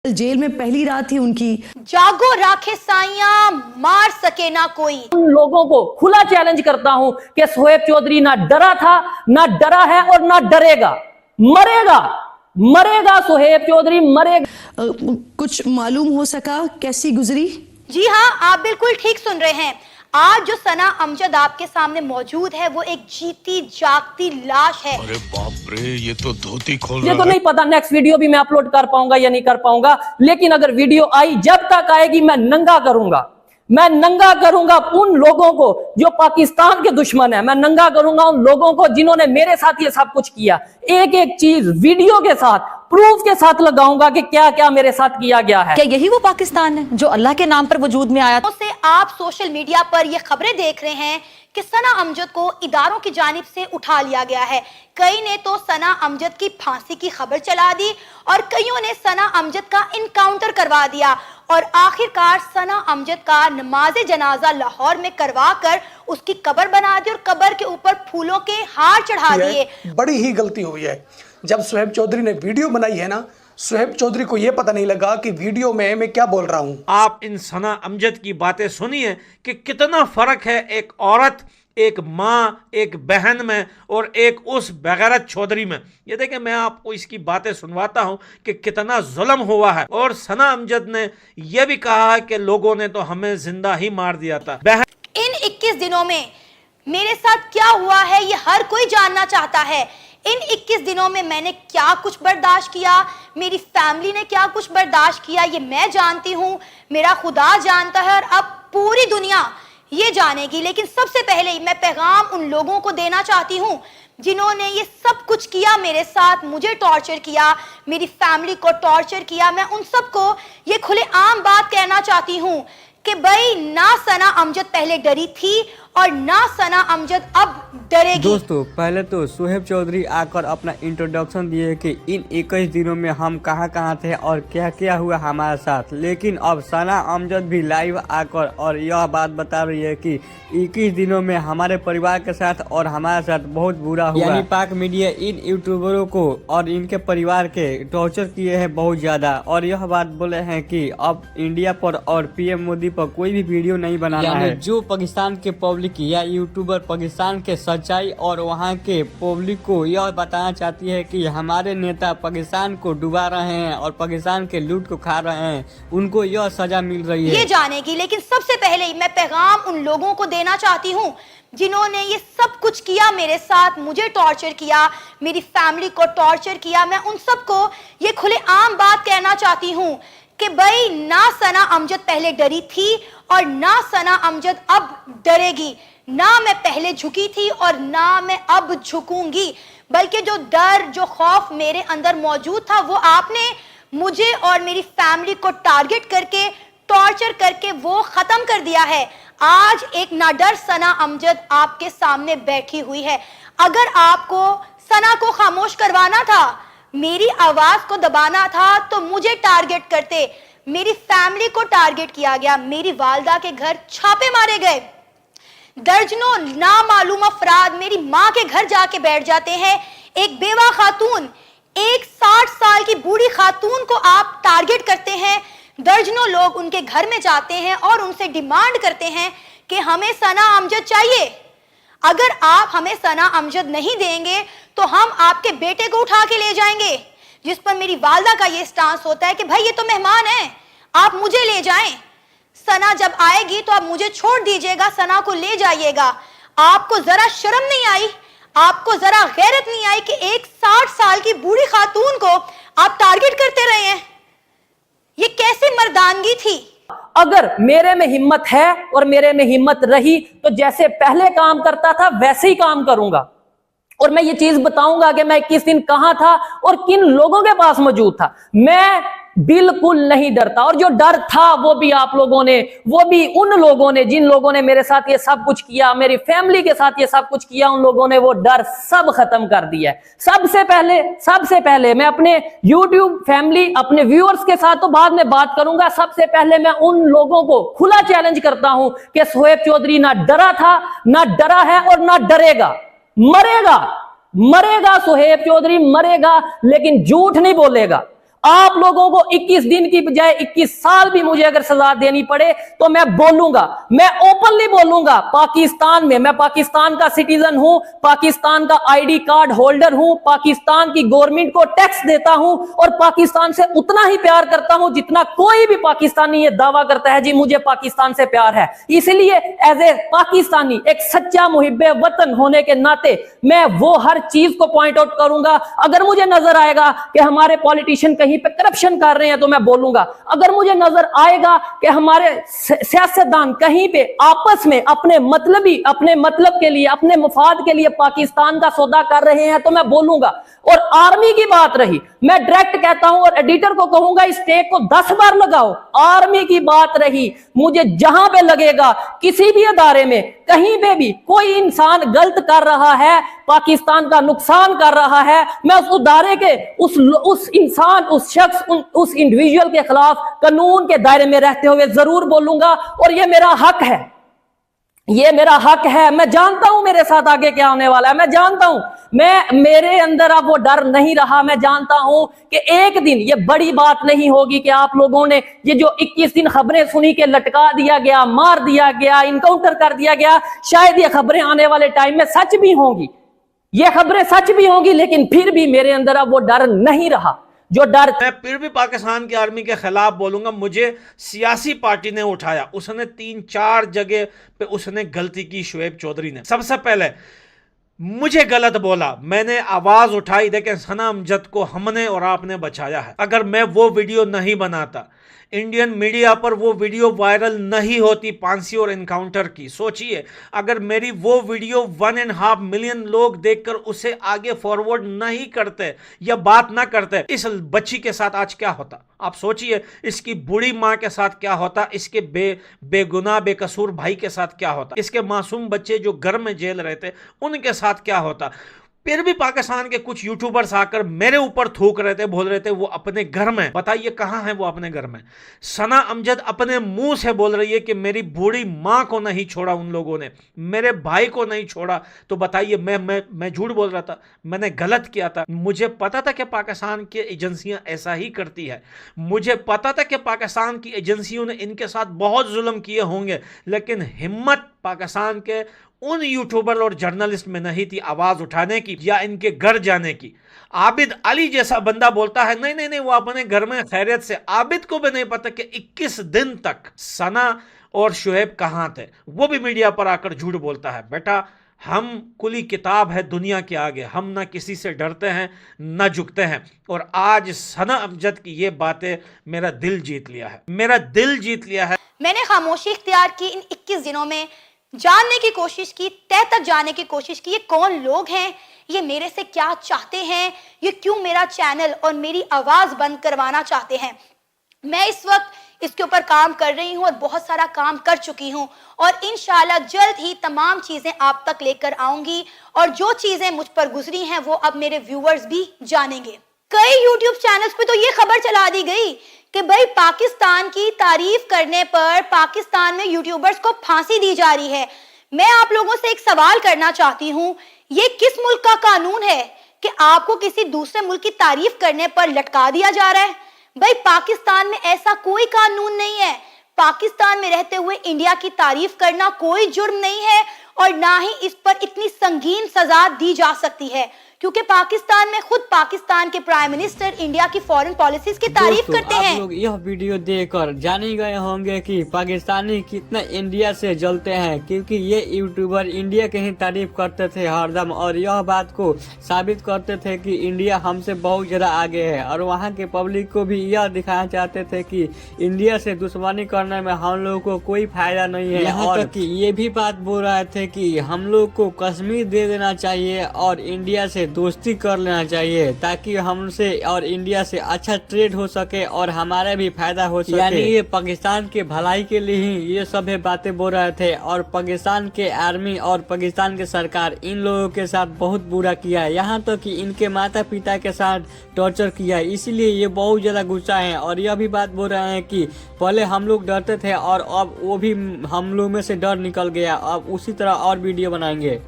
Jail में पहली रात थी उनकी। जागो राखे साइयां, मार सके ना कोई। उन लोगों को खुला चैलेंज करता हूं कि शोएब चौधरी ना डरा था, ना डरा है और ना डरेगा। मरेगा, मरेगा, शोएब चौधरी मरेगा। कुछ मालूम हो सका कैसी गुजरी? जी हाँ, आप बिल्कुल ठीक सुन रहे हैं। आज जो सना अमजद आपके सामने मौजूद है वो एक जीती जागती लाश है। अरे बाप रे, ये तो धोती खोल ये रहा तो है। नहीं पता नेक्स्ट वीडियो भी मैं अपलोड कर पाऊंगा या नहीं कर पाऊंगा, लेकिन अगर वीडियो आई, जब तक आएगी मैं नंगा करूंगा। मैं नंगा करूंगा उन लोगों को जो पाकिस्तान के दुश्मन है। मैं नंगा करूंगा उन लोगों को जिन्होंने मेरे साथ ये सब कुछ किया। एक एक चीज वीडियो के साथ, प्रूफ के साथ लगाऊंगा कि क्या क्या मेरे साथ किया गया है। क्या यही वो पाकिस्तान है जो अल्लाह के नाम पर वजूद में आया? से आप सोशल मीडिया पर ये खबरें देख रहे हैं कि सना अमजद को इदारों की जानिब से उठा लिया गया है। कई ने तो सना अमजद की फांसी की खबर चला दी और कईयों ने सना अमजद का इनकाउंटर करवा दिया और आखिरकार सना अमजद का नमाज जनाजा लाहौर में करवा कर उसकी कब्र बना दी और कब्र के ऊपर फूलों के हार चढ़ा दिए। बड़ी ही गलती हुई है। जब शोएब चौधरी ने वीडियो बनाई है ना, शोएब चौधरी को यह पता नहीं लगा कि वीडियो में मैं क्या बोल रहा हूं। आप इन सना अमजद की बातें सुनिए कि कितना फर्क है एक औरत, एक माँ, एक बहन में और एक उस बेगैरत चौधरी में। ये देखें, मैं आपको इसकी बातें सुनवाता हूं कि कितना जुल्म हुआ है। और सना अमजद ने यह भी कहा है कि लोगों ने तो हमें जिंदा ही मार दिया था। इन 21 दिनों में मेरे साथ क्या हुआ है ये हर कोई जानना चाहता है। इन 21 दिनों में मैंने क्या कुछ बर्दाश्त किया, मेरी फैमिली ने क्या कुछ बर्दाश्त किया, ये मैं जानती हूँ, मेरा खुदा जानता है और अब पूरी दुनिया ये जानेगी। लेकिन सबसे पहले मैं पैगाम उन लोगों को देना चाहती हूँ जिन्होंने ये सब कुछ किया मेरे साथ, मुझे टॉर्चर किया, मेरी फैमिली को टॉर्चर किया। मैं उन सबको ये खुले आम बात कहना चाहती हूँ कि भाई ना सना अमजद पहले डरी थी और ना सना अमजद अब डरेगी। दोस्तों, पहले तो शोएब चौधरी आकर अपना इंट्रोडक्शन दिए कि इन 21 दिनों में हम कहां थे और क्या क्या हुआ हमारे साथ। लेकिन अब सना अमजद भी लाइव आकर और यह बात बता रही है कि 21 दिनों में हमारे परिवार के साथ और हमारे साथ बहुत बुरा हुआ। यानी पाक मीडिया इन यूट्यूबरों को और इनके परिवार के टॉर्चर किए हैं बहुत ज्यादा। और यह बात बोले हैं कि अब इंडिया पर और पीएम मोदी पर कोई भी वीडियो नहीं बनाना है। जो पाकिस्तान के पब्लिक या यूट्यूबर पाकिस्तान के सच्चाई और वहाँ के पब्लिक को यह बताना चाहती है कि हमारे नेता पाकिस्तान को डुबा रहे हैं और पाकिस्तान के लूट को खा रहे हैं, उनको यह सजा मिल रही है, ये जानेगी। लेकिन सबसे पहले मैं पैगाम उन लोगों को देना चाहती हूँ जिन्होंने ये सब कुछ किया मेरे साथ, मुझे टॉर्चर किया, मेरी फैमिली को टॉर्चर किया। मैं उन सबको ये खुले आम बात कहना चाहती हूँ कि भाई ना सना अमजद पहले डरी थी और ना सना अमजद अब डरेगी। ना मैं पहले झुकी थी और ना मैं अब झुकूंगी, बल्कि जो डर, जो खौफ मेरे अंदर मौजूद था वो आपने मुझे और मेरी फैमिली को टारगेट करके, टॉर्चर करके वो खत्म कर दिया है। आज एक नाडर सना अमजद आपके सामने बैठी हुई है। अगर आपको सना को खामोश करवाना था, मेरी आवाज को दबाना था, तो मुझे टारगेट करते। मेरी फैमिली को टारगेट किया गया, मेरी वालदा के घर छापे मारे गए, दर्जनों नामालूम अफराद मेरी माँ के घर जाके बैठ जाते हैं। एक बेवा खातून, एक 60 साल की बूढ़ी खातून को आप टारगेट करते हैं। दर्जनों लोग उनके घर में जाते हैं और उनसे डिमांड करते हैं कि हमें सना अमजद चाहिए। अगर आप हमें सना अमजद नहीं देंगे तो हम आपके बेटे को उठा के ले जाएंगे। जिस पर मेरी वालदा का ये स्टांस होता है कि भाई ये तो मेहमान है, आप मुझे ले जाएं। सना जब आएगी तो आप मुझे छोड़ दीजिएगा, सना को ले जाइएगा। आपको जरा शर्म नहीं आई, आपको जरा गैरत नहीं आई कि एक 60 साल की बूढ़ी खातून को आप टारगेट करते रहे हैं? ये कैसे मर्दानगी थी? अगर मेरे में हिम्मत है और मेरे में हिम्मत रही तो जैसे पहले काम करता था वैसे ही काम करूंगा। और मैं ये चीज बताऊंगा कि मैं किस दिन कहां था और किन लोगों के पास मौजूद था। मैं बिल्कुल नहीं डरता। और जो डर था वो भी आप लोगों ने, वो भी उन लोगों ने जिन लोगों ने मेरे साथ ये सब कुछ किया, मेरी फैमिली के साथ ये सब कुछ किया, उन लोगों ने वो डर सब खत्म कर दिया है। सबसे पहले मैं अपने YouTube फैमिली, अपने व्यूअर्स के साथ तो बाद में बात करूंगा। सबसे पहले मैं उन लोगों को खुला चैलेंज करता हूं कि शोएब चौधरी ना डरा था, ना डरा है और ना डरेगा। मरेगा, मरेगा, शोएब चौधरी मरेगा, लेकिन झूठ नहीं बोलेगा। आप लोगों को 21 दिन की बजाय 21 साल भी मुझे अगर सजा देनी पड़े तो मैं बोलूंगा, मैं ओपनली बोलूंगा। पाकिस्तान में, मैं पाकिस्तान का सिटीजन हूं, पाकिस्तान का आईडी कार्ड होल्डर हूं, पाकिस्तान की गवर्नमेंट को टैक्स देता हूं और पाकिस्तान से उतना ही प्यार करता हूं जितना कोई भी पाकिस्तानी ये दावा करता है जी मुझे पाकिस्तान से प्यार है। इसलिए एज ए पाकिस्तानी, एक सच्चा मुहिब्बे वतन होने के नाते मैं वो हर चीज को पॉइंट आउट करूंगा। अगर मुझे नजर आएगा कि हमारे पॉलिटिशियन कहीं पे करप्शन कर रहे हैं तो मैं बोलूंगा। अगर मुझे नजर आएगा कि हमारे सियासतदान कहीं पे आपस में अपने मतलब के लिए, अपने मफाद के लिए पाकिस्तान का सौदा कर रहे हैं तो मैं बोलूंगा। और आर्मी की बात रही, मैं डायरेक्ट कहता हूं और एडिटर को कहूंगा इस टेक को 10 बार लगाओ। आर्मी की बात रही, मुझे जहां पे लगेगा किसी भी अदारे में कहीं पे भी कोई इंसान गलत कर रहा है, पाकिस्तान का नुकसान कर रहा है, मैं उस अदारे के उस इंसान, उस शख्स, उस इंडिविजुअल के खिलाफ कानून के दायरे में रहते हुए जरूर बोलूंगा। और ये मेरा हक है, ये मेरा हक है। मैं जानता हूं मेरे साथ आगे क्या होने वाला है, मैं जानता हूं, मेरे अंदर अब वो डर नहीं रहा। मैं जानता हूं कि एक दिन ये बड़ी बात नहीं होगी कि आप लोगों ने ये जो 21 दिन खबरें सुनी के लटका दिया गया, मार दिया गया, इनकाउंटर कर दिया गया, शायद ये खबरें आने वाले टाइम में सच भी होंगी, ये खबरें सच भी होंगी, लेकिन फिर भी मेरे अंदर अब वो डर नहीं रहा जो डर। मैं फिर भी पाकिस्तान की आर्मी के खिलाफ बोलूंगा। मुझे सियासी पार्टी ने उठाया, उसने 3-4 जगह पे उसने गलती की। शुएब चौधरी ने सबसे पहले मुझे गलत बोला, मैंने आवाज उठाई, देखें सना अमजद को हमने और आपने बचाया है। अगर मैं वो वीडियो नहीं बनाता, इंडियन मीडिया पर वो वीडियो वायरल नहीं होती फांसी और इनकाउंटर की, सोचिए अगर मेरी वो वीडियो 1.5 मिलियन लोग देखकर उसे आगे फॉरवर्ड नहीं करते या बात ना करते, इस बच्ची के साथ आज क्या होता। आप सोचिए इसकी बूढ़ी माँ के साथ क्या होता, इसके बेगुनाह बेकसूर भाई के साथ क्या होता, इसके मासूम बच्चे जो घर में जेल रहे थे उनके साथ क्या होता। फिर भी पाकिस्तान के कुछ यूट्यूबर्स आकर मेरे ऊपर थूक रहे थे, बोल रहे थे वो अपने घर में। बताइए कहां है वो अपने घर में। सना अमजद अपने मुंह से बोल रही है कि मेरी बूढ़ी मां को नहीं छोड़ा उन लोगों ने, मेरे भाई को नहीं छोड़ा। तो बताइए मैं झूठ बोल रहा था, मैंने गलत किया था। मुझे पता था कि पाकिस्तान की एजेंसियां ऐसा ही करती है, मुझे पता था कि पाकिस्तान की एजेंसियों ने इनके साथ बहुत जुल्म किए होंगे, लेकिन हिम्मत पाकिस्तान के उन यूट्यूबर और जर्नलिस्ट में नहीं थी आवाज उठाने की या इनके घर जाने की। आबिद अली जैसा बंदा बोलता है नहीं नहीं नहीं वो अपने घर में खैरियत से। आबिद को भी नहीं पता कि 21 दिन तक सना और शुएब कहां थे, वो भी मीडिया पर आकर झूठ बोलता है। बेटा हम कुली किताब है दुनिया के आगे, हम ना किसी से डरते हैं ना झुकते हैं। और आज सना अमजद की ये बातें मेरा दिल जीत लिया है, मेरा दिल जीत लिया है। मैंने खामोशी इख्तियार की इन 21 दिनों में, जानने की कोशिश की, तह तक जानने की कोशिश की ये कौन लोग हैं, ये मेरे से क्या चाहते हैं, ये क्यों मेरा चैनल और मेरी आवाज बंद करवाना चाहते हैं। मैं इस वक्त इसके ऊपर काम कर रही हूँ और बहुत सारा काम कर चुकी हूँ और इंशाल्लाह जल्द ही तमाम चीजें आप तक लेकर आऊंगी और जो चीजें मुझ पर गुजरी हैं वो अब मेरे व्यूअर्स भी जानेंगे। कई यूट्यूब चैनल्स पे तो ये खबर चला दी गई कि भाई पाकिस्तान की तारीफ करने पर पाकिस्तान में यूट्यूबर्स को फांसी दी जा रही है। मैं आप लोगों से एक सवाल करना चाहती हूँ, ये किस मुल्क का कानून है कि आपको किसी दूसरे मुल्क की तारीफ करने पर लटका दिया जा रहा है? भाई पाकिस्तान में ऐसा कोई कानून नहीं है। पाकिस्तान में रहते हुए इंडिया की तारीफ करना कोई जुर्म नहीं है और ना ही इस पर इतनी संगीन सजा दी जा सकती है, क्योंकि पाकिस्तान में खुद पाकिस्तान के प्राइम मिनिस्टर इंडिया की फॉरेन पॉलिसीज की तारीफ करते हैं। आप लोग यह वीडियो देखकर जान ही गए होंगे कि पाकिस्तानी कितना इंडिया से जलते हैं, क्योंकि ये यूट्यूबर इंडिया के ही तारीफ करते थे हरदम और यह बात को साबित करते थे कि इंडिया हमसे बहुत ज्यादा आगे है और वहाँ के पब्लिक को भी यह दिखाना चाहते थे कि इंडिया से दुश्मनी करने में हम लोग को कोई फायदा नहीं है। यहाँ तक कि ये भी बात बोल रहे थे कि हम लोग को कश्मीर दे देना चाहिए और इंडिया से दोस्ती कर लेना चाहिए ताकि हमसे और इंडिया से अच्छा ट्रेड हो सके और हमारा भी फायदा हो सके। यानी ये पाकिस्तान के भलाई के लिए ही ये सभी बातें बोल रहे थे और पाकिस्तान के आर्मी और पाकिस्तान के सरकार इन लोगों के साथ बहुत बुरा किया है, यहाँ तक कि इनके माता पिता के साथ टॉर्चर किया है। इसीलिए ये बहुत ज्यादा गुस्सा है और यह भी बात बोल रहे हैं कि पहले हम लोग डरते थे और अब वो भी हम लोग में से डर निकल गया, अब उसी तरह और वीडियो बनाएंगे।